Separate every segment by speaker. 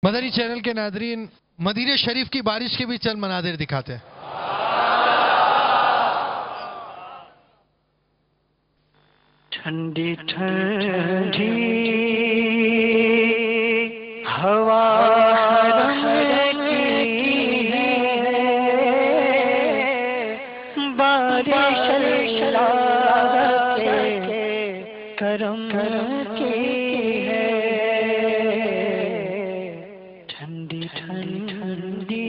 Speaker 1: مدنی channel کے ناظرین، مدینہ شریف کی بارش کے بھی چند مناظر دکھاتے ہیں۔
Speaker 2: ٹھنڈی ٹھنڈی ہوا رہتی ہے، بارش اللہ کے کرم کی ہے۔ ٹھنڈی ٹھنڈی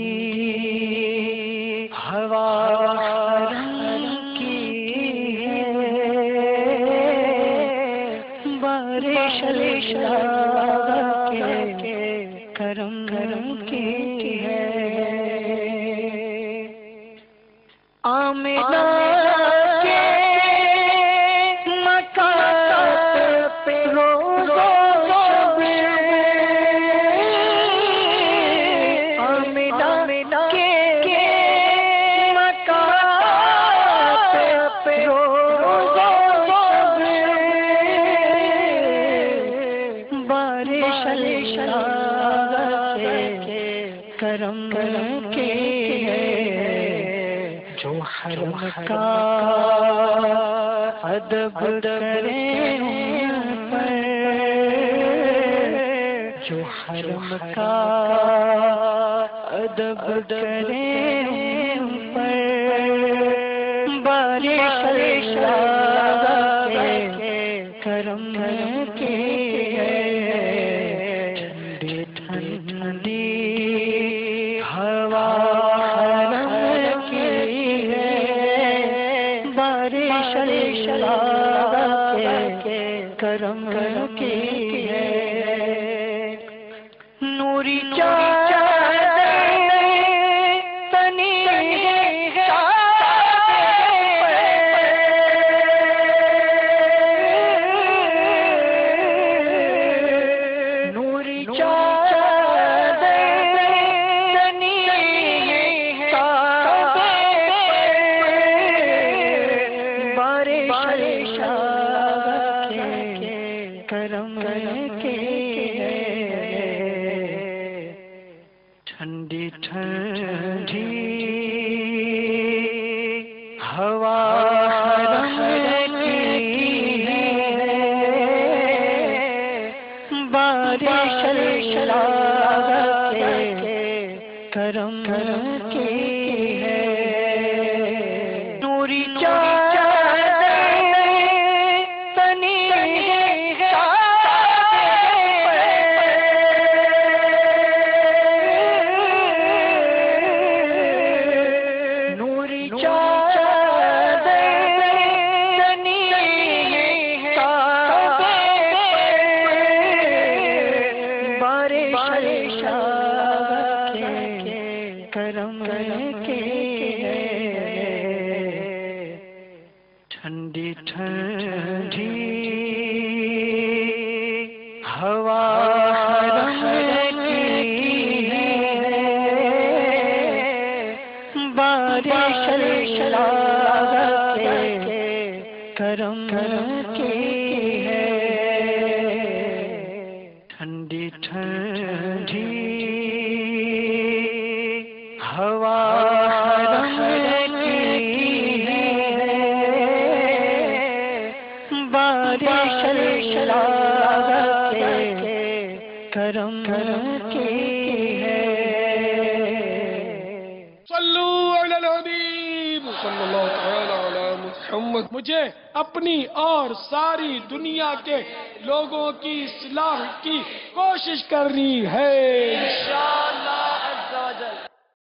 Speaker 2: ہوا اللہ کے کرم کی ہے۔ آمنہ کے مکان پہ روز آمنہ کے مکان پہ روز بارش اللہ کے کرم کی ہے۔ جو حرم کا ادب کرے پر، جو حرم کا ادب کرے پر، بارش اللہ کے کرم کی ہے۔ ٹھنڈی ہوا کی ہے، بارش اللہ کے کرم کی ہے۔ نوری چادر تنی کرم کی ہے۔ ٹھنڈی ٹھنڈی ہوا رہتی ہے، بارش اللہ کے کرم کی ہے۔ نوری کرم کی ہے۔ ٹھنڈی ٹھنڈی ہوا رہتی ہے، بارش اللہ کے کرم کی ہے۔ ٹھنڈی ٹھنڈی ہوا رہتی ہے، بارش اللہ کے کرم کی ہے۔
Speaker 3: صلو علی الحبیب صلی اللہ تعالی علی محمد۔ مجھے اپنی اور ساری دنیا کے لوگوں کی اصلاح کی کوشش کرنی ہے۔